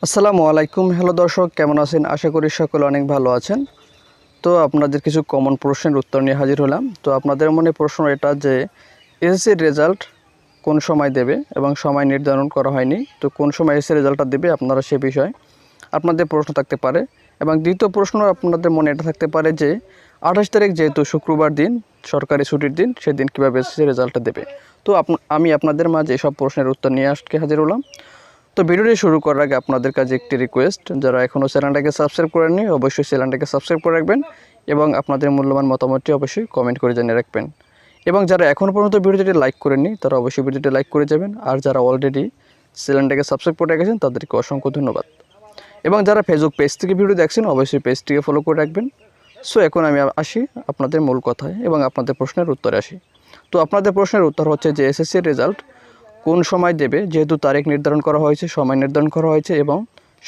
আসসালামু আলাইকুম। হ্যালো দর্শক, কেমন আছেন? আশা করি সকলে অনেক ভালো আছেন। তো আপনাদের কিছু কমন প্রশ্নের উত্তর নিয়ে হাজির হলাম। তো আপনাদের মনে প্রশ্ন এটা যে এসএসসির রেজাল্ট কোন সময় দেবে এবং সময় নির্ধারণ করা হয়নি। তো কোন সময় এসএসসি রেজাল্টটা দেবে আপনারা সে বিষয়ে আপনাদের প্রশ্ন থাকতে পারে। এবং দ্বিতীয় প্রশ্ন আপনাদের মনে এটা থাকতে পারে যে 28 তারিখ যেহেতু শুক্রবার দিন, সরকারি ছুটির দিন, সেদিন কীভাবে এসএসসি রেজাল্টটা দেবে। তো আমি আপনাদের মাঝে এসব প্রশ্নের উত্তর নিয়ে আজকে হাজির হলাম। তো ভিডিওটি শুরু করার আগে আপনাদের কাছে একটি রিকোয়েস্ট, যারা এখনও চ্যানেলটাকে সাবস্ক্রাইব করেননি অবশ্যই চ্যানেলটাকে সাবস্ক্রাইব করে রাখবেন এবং আপনাদের মূল্যবান মতামতটি অবশ্যই কমেন্ট করে জানিয়ে রাখবেন। এবং যারা এখনও পর্যন্ত ভিডিওটি লাইক করেননি তারা অবশ্যই ভিডিওটি লাইক করে যাবেন। আর যারা অলরেডি চ্যানেলটাকে সাবস্ক্রাইব করে রেখেছেন তাদেরকে অসংখ্য ধন্যবাদ। এবং যারা ফেসবুক পেজ থেকে ভিডিও দেখছেন অবশ্যই পেজটিকে ফলো করে রাখবেন। সো এখন আমি আসি আপনাদের মূল কথায় এবং আপনাদের প্রশ্নের উত্তরে আসি। তো আপনাদের প্রশ্নের উত্তর হচ্ছে যে এসএসসির রেজাল্ট কোন সময় দেবে, যেহেতু তারিখ নির্ধারণ করা হয়েছে, সময় নির্ধারণ করা হয়েছে এবং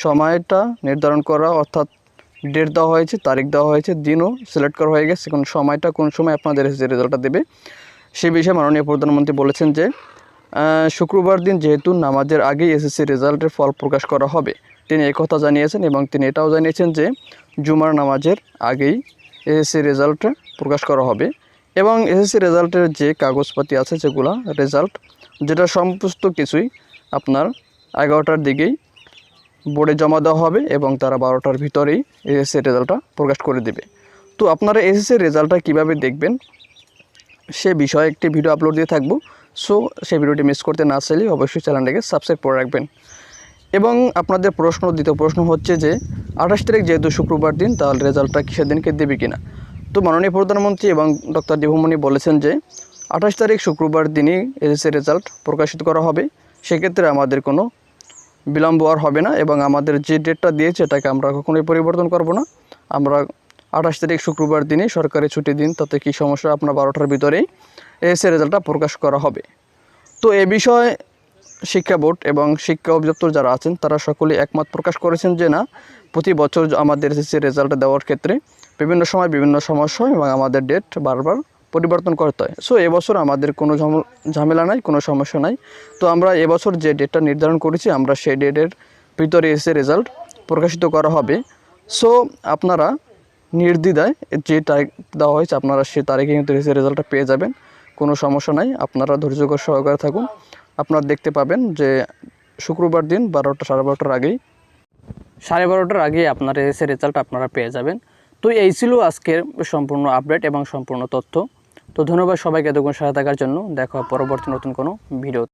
সময়টা নির্ধারণ করা অর্থাৎ ডেট দেওয়া হয়েছে, তারিখ দেওয়া হয়েছে, দিনও সিলেক্ট করা হয়ে গেছে। কোন সময়টা কোন সময় আপনাদের এসএসসি রেজাল্টটা দেবে সে বিষয়ে মাননীয় প্রধানমন্ত্রী বলেছেন যে শুক্রবার দিন যেহেতু নামাজের আগেই এসএসসি রেজাল্টের ফল প্রকাশ করা হবে, তিনি এই কথা জানিয়েছেন। এবং তিনি এটাও জানিয়েছেন যে জুমার নামাজের আগেই এসএসসি রেজাল্টটা প্রকাশ করা হবে এবং এসএসসি রেজাল্টের যে কাগজপাতি আছে যেগুলো রেজাল্ট, যেটা সমস্ত কিছুই আপনার 11টার দিকেই বোর্ডে জমা দেওয়া হবে এবং তারা 12টার ভিতরেই এসএসসি রেজাল্টটা প্রকাশ করে দেবে। তো আপনারা এসএসসি রেজাল্টটা কীভাবে দেখবেন সে বিষয়ে একটি ভিডিও আপলোড দিয়ে থাকবো। সো সেই ভিডিওটি মিস করতে না চাইলে অবশ্যই চ্যানেলটাকে সাবস্ক্রাইব করে রাখবেন। এবং আপনাদের দ্বিতীয় প্রশ্ন হচ্ছে যে 28 তারিখ যেহেতু শুক্রবার দিন, তাহলে রেজাল্টটা কিসের দিনকে দেবে কিনা। তো মাননীয় প্রধানমন্ত্রী এবং ডক্টর দেবমণি বলেছেন যে 28 তারিখ শুক্রবার দিনই এসএসসি রেজাল্ট প্রকাশিত করা হবে। সেক্ষেত্রে আমাদের কোনো বিলম্ব আর হবে না এবং আমাদের যে ডেটটা দিয়েছে এটাকে আমরা কখনোই পরিবর্তন করব না। আমরা 28 তারিখ শুক্রবার দিনই সরকারি ছুটির দিন, তাতে কী সমস্যা, আপনার 12টার ভিতরেই এসএসসি রেজাল্টটা প্রকাশ করা হবে। তো এ বিষয়ে শিক্ষা বোর্ড এবং শিক্ষা অধিদপ্তর যারা আছেন তারা সকলেই একমত প্রকাশ করেছেন যে না, প্রতি বছর আমাদের এসএসসি রেজাল্ট দেওয়ার ক্ষেত্রে বিভিন্ন সময় বিভিন্ন সমস্যা হয় এবং আমাদের ডেট বারবার পরিবর্তন করতে হয়। সো এবছর আমাদের কোনো ঝামেলা নাই, কোনো সমস্যা নাই। তো আমরা এবছর যে ডেটটা নির্ধারণ করেছি আমরা সেই ডেটের ভিতরে এসে রেজাল্ট প্রকাশিত করা হবে। সো আপনারা নির্দ্বিধায় যে তারিখ দেওয়া হয়েছে আপনারা সে তারিখে কিন্তু এসে রেজাল্টটা পেয়ে যাবেন, কোনো সমস্যা নাই। আপনারা ধৈর্য সহকারে থাকুন, আপনারা দেখতে পাবেন যে শুক্রবার দিন 12টার আগেই 12:30টার আগেই আপনার এসএসসি রেজাল্ট আপনারা পেয়ে যাবেন। তো এই ছিল আজকের সম্পূর্ণ আপডেট এবং সম্পূর্ণ তথ্য। তো ধন্যবাদ সবাইকে এতক্ষণ সাথে থাকার জন্য। দেখা পরবর্তী নতুন কোনো ভিডিও।